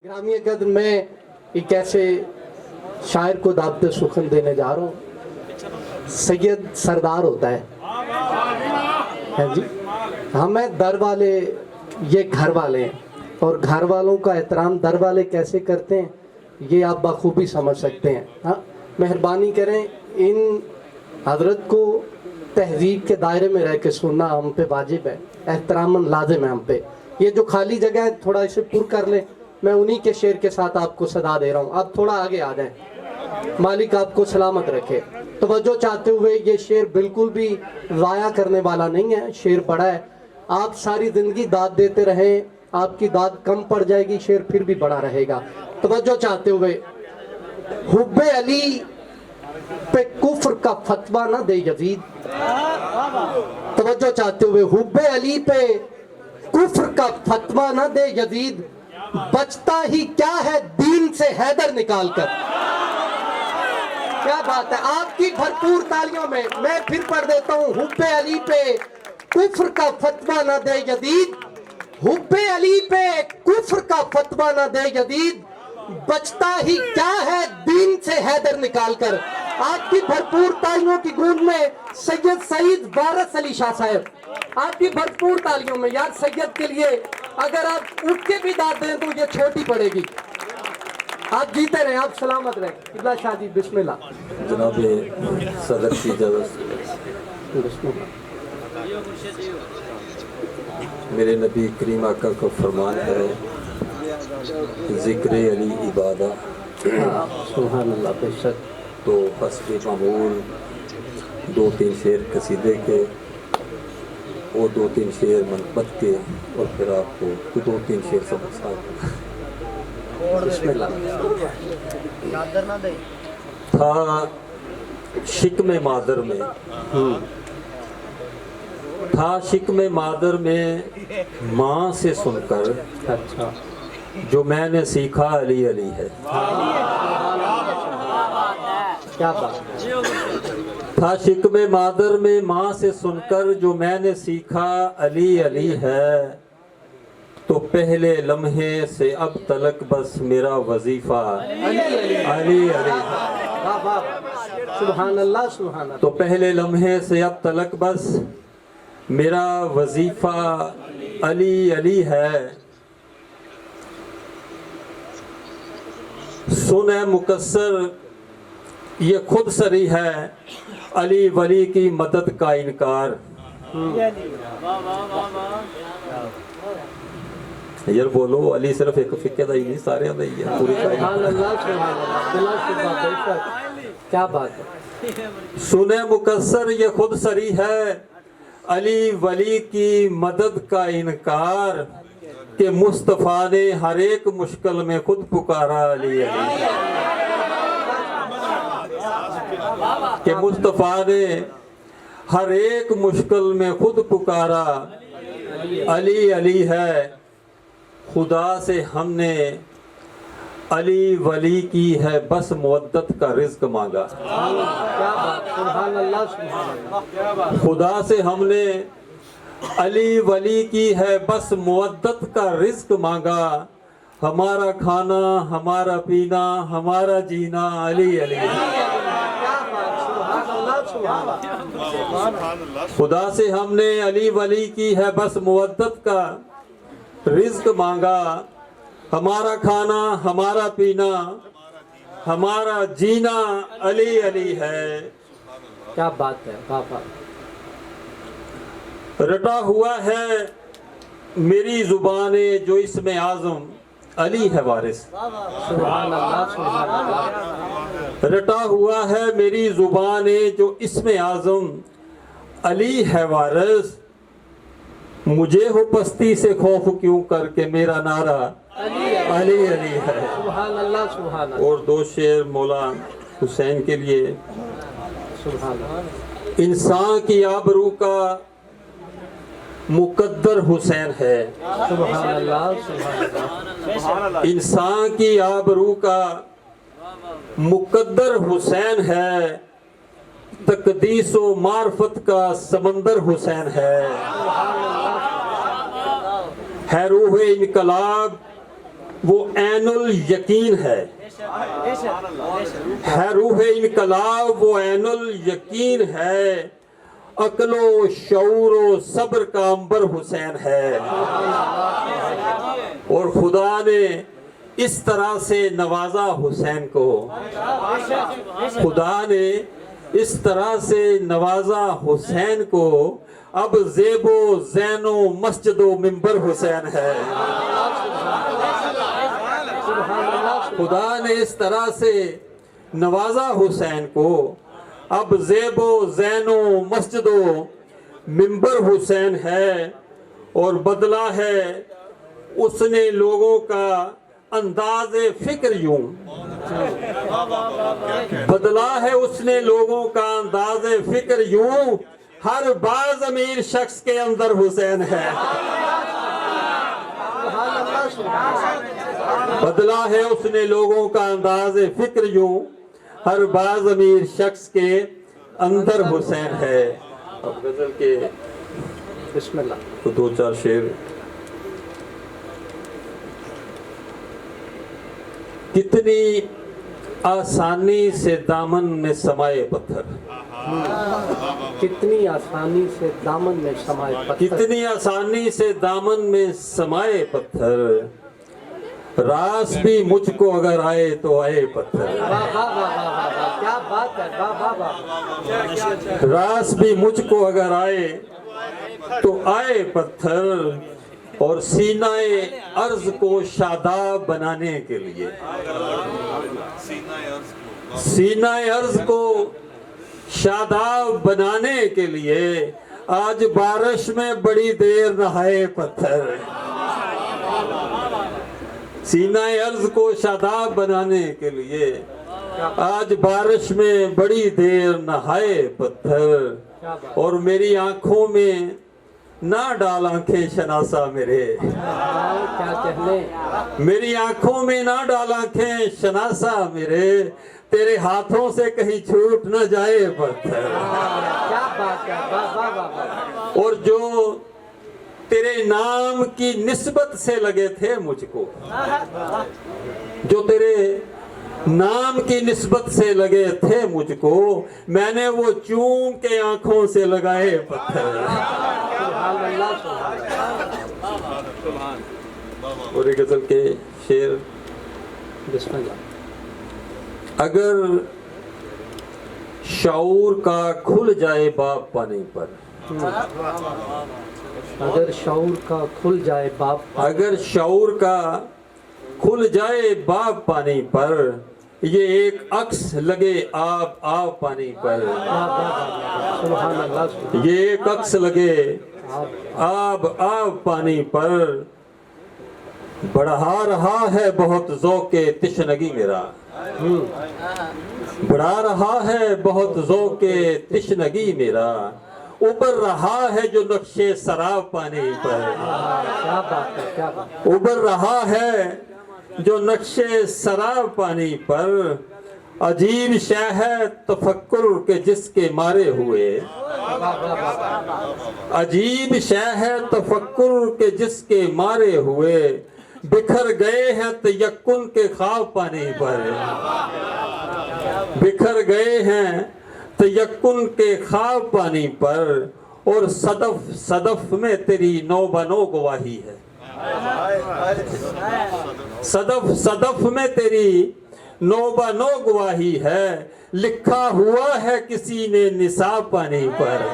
ग्रामीण कद्र में एक ऐसे शायर को दावत सुखन देने जा रहा हूँ। सैयद सरदार होता है जी। हमें दर वाले ये घर वाले हैं और घर वालों का एहतराम दर वाले कैसे करते हैं ये आप बखूबी समझ सकते हैं। हाँ, मेहरबानी करें इन हजरत को तहजीब के दायरे में रह के सुनना हम पे वाजिब है, एहतरामन लाजिम है हम पे। ये जो खाली जगह है थोड़ा इसे पुर कर लें। मैं उन्हीं के शेर के साथ आपको सदा दे रहा हूँ, आप थोड़ा आगे आ जाएं। मालिक आपको सलामत रखे। तवज्जो चाहते हुए ये शेर बिल्कुल भी ज़ाया करने वाला नहीं है, शेर बड़ा है। आप सारी ज़िंदगी दाद देते रहें, आपकी दाद कम पड़ जाएगी, शेर फिर भी बड़ा रहेगा। तवज्जो चाहते हुए, हुब्बे अली पे कुफ्र का फतवा ना दे यजीद। तवज्जो चाहते हुए, हुब्बे अली पे कुफ्र का फतवा ना दे यजीद, बचता ही क्या है दीन से हैदर निकाल कर। क्या बात है, आपकी भरपूर तालियों में मैं फिर पढ़ देता हूँ। हुब्बे अली पे कुफ्र का फतवा ना दे यजीद, हुब्बे अली पे कुफ्र का फतवा ना दे यजीद, बचता ही क्या है दीन से हैदर निकाल कर। आपकी भरपूर तालियों की गूंज में सैयद सईद वारिस अली शाह साहब, आपकी भरपूर तालियों में। यार सैयद के लिए अगर आप उठ के भी दाद दें तो ये छोटी पड़ेगी। आप जीते रहे, आप सलामत रहे। किबला शाह जी बिस्मिल्लाह। जनाब सदर की इजाज़त मेरे नबी करीम आका का फरमान है, ज़िक्र अली इबादा। सुभान अल्लाह। बेशक। तो हस्ब मामूल 2-3 शेर कसीदे के और 2-3 शेर मनपत के और फिर आपको 2-3 शेर सबक साथ था। शिकमे मादर में था, शिकमे मादर में माँ से सुनकर अच्छा जो मैंने सीखा अली अली है। क्या बात। था शिकमे मादर में माँ से सुनकर जो मैंने सीखा अली अली है, तो पहले लम्हे से अब तलक बस मेरा वजीफा अली अली। सुभान अल्लाह सुभान अल्लाह। तो पहले लम्हे से अब तलक बस मेरा वजीफा अली अली है। सुन है मुकस्सर ये खुद सरी है, अली वली की मदद का इनकार। यार बोलो, अली सिर्फ एक फिक्के दा ही नहीं, सारे दा ही है, पूरी सुभान अल्लाह सुभान अल्लाह। बिला शुबा बेशक। क्या बात है। सुने मुकस्सर ये खुद सरी है, अली वली की मदद का इनकार, कि मुस्तफ़ा ने हर एक मुश्किल में खुद पुकारा अली अली। कि मुस्तफ़ा ने हर एक मुश्किल में खुद पुकारा अली अली है। खुदा से हमने अली वली की है बस मुवद्दत का रिज़्क मांगा। क्या बात। सुभान अल्लाह सुभान अल्लाह। खुदा से हमने अली वली की है बस मुवद्दत का रिज़्क मांगा। हमारा खाना हमारा पीना हमारा जीना अली अली। खुदा से हमने अली वली की है बस मुवद्दत का रिज़्क मांगा। हमारा खाना हमारा पीना हमारा जीना अली अली है। क्या बात है। बाबा रटा हुआ है मेरी जुबाने जो इसमें आज़म अली है वारिस। सुभान अल्लाह सुभान अल्लाह। रटा हुआ है मेरी जुबाने जो इसमें आज़म अली है वारिस। मुझे हो पस्ती से खौफ क्यों करके मेरा नारा अली अली है। सुभान अल्लाह सुभान अल्लाह। और 2 शेर मौला हुसैन के लिए। सुभान अल्लाह। इंसान की आबरू का मुकद्दर हुसैन है। सुभान अल्लाह सुभान अल्लाह। इंसान की आबरू का मुकद्दर हुसैन है, तकदीस व मार्फत का समंदर हुसैन है। रूह इनकलाब وہ عین الیقین ہے روح انقلاب وہ عین الیقین ہے عقل و شعور و صبر کا عنبر حسین ہے اور خدا نے اس طرح سے نوازا حسین کو خدا نے اس طرح سے نوازا حسین کو اب زیب و زین و مسجد و منبر حسین ہے خدا نے اس طرح سے نوازا حسین کو اب زیب و زین و مسجد و منبر حسین ہے اور بدلا ہے اس نے لوگوں کا انداز فکر یوں بدلا ہے اس نے لوگوں کا انداز فکر یوں ہر باز امیر شخص کے اندر حسین ہے بدلا ہے اس نے لوگوں کا انداز فکر یوں ہر باز امیر شخص کے اندر حسین ہے اب غزل کے بسم اللہ تو 2-4 شعر کتنی آسانی سے دامن میں سمائے پتھر کتنی آسانی سے دامن میں سمائے پتھر کتنی آسانی سے دامن میں سمائے پتھر راس بھی مجھ کو اگر آئے تو آئے پتھر کیا بات ہے واہ واہ راس بھی مجھ کو اگر آئے تو آئے پتھر اور سینہ عرض کو شاداب بنانے کے لیے سینہ عرض کو شاداب بنانے کے لیے آج بارش میں بڑی دیر نہائے پتھر سینہ عرض کو شاداب بنانے کے لیے آج بارش میں بڑی دیر نہائے پتھر اور میری آنکھوں میں نہ ڈال آنکھیں شناسا میرے کیا کہنے میری آنکھوں میں نہ ڈال آنکھیں شناسا میرے تیرے ہاتھوں سے کہیں چھوٹ نہ جائے پتھر کیا بات ہے واہ واہ واہ اور جو تیرے نام کی نسبت سے لگے تھے مجھ کو جو تیرے نام کی نسبت سے لگے تھے مجھ کو میں نے وہ چوم کے آنکھوں سے لگائے پتھر اور ایک غزل کے شعر بسم اللہ اگر شعور کا کھل جائے باب پانے پر اگر شعور کا کھل جائے باپ اگر شعور کا کھل جائے باب پانی پر یہ ایک عکس لگے آب پانی پر سبحان اللہ یہ ایک عکس لگے آب پانی پر بڑھا رہا ہے بہت ذوق تشنگی میرا بڑھا رہا ہے بہت ذوق تشنگی میرا ابھر رہا ہے جو نقشے سراب پانی پر کیا بات ہے کیا بات ابھر رہا ہے جو نقشے سراب پانی پر عجیب شے ہے تفکر کے جس کے مارے ہوئے عجیب شے ہے تفکر کے جس کے مارے ہوئے بکھر گئے ہیں تیقن کے خواب پانی پر بکھر گئے ہیں تیقن کے خواب پانی پر اور صدف میں تیری نو بنو گواہی ہے صدف میں تیری نو بنو گواہی ہے لکھا ہوا ہے کسی نے نصاب پانی پر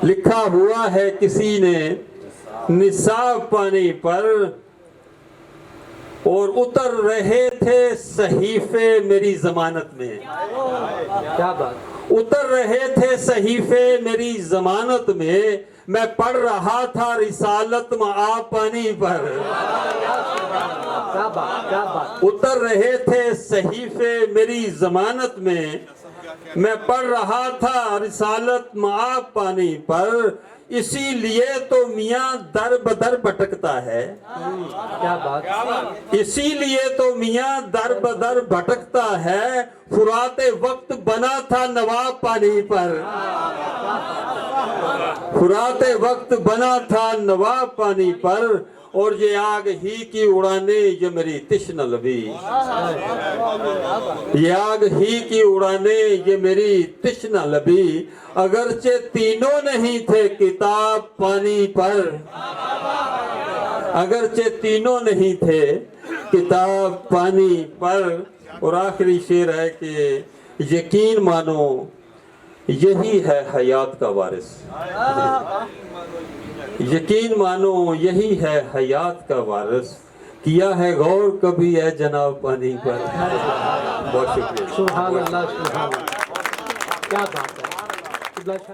لکھا ہوا ہے کسی نے نصاب پانی پر اور اتر رہے تھے صحیفے میری ضمانت میں کیا بات اتر رہے تھے صحیفے میری ضمانت میں پڑھ رہا تھا رسالت معاب پانی پر کیا بات کیا بات اتر رہے تھے صحیفے میری ضمانت میں پڑھ رہا تھا رسالت معاب پانی پر اسی لیے تو میاں در بدر بھٹکتا ہے کیا بات اسی لیے تو میاں در بدر بھٹکتا ہے فرات وقت بنا تھا نواب پانی پر فرات وقت بنا تھا نواب پانی پر اور یہ آگ ہی کی اڑانے یہ میری تشنہ لبی، یہ آگ ہی کی اڑانے یہ میری تشنہ لبی، اگرچہ تینوں نہیں تھے کتاب پانی پر، اگرچہ تینوں نہیں تھے کتاب پانی پر۔ اور آخری شعر ہے کہ یقین مانو یہی ہے حیات کا وارث، یقین مانو یہی ہے حیات کا وارث، کیا ہے غور کبھی ہے جناب پانی پر۔ بہت شکریہ۔ سبحان اللہ، سبحان اللہ، کیا بات ہے۔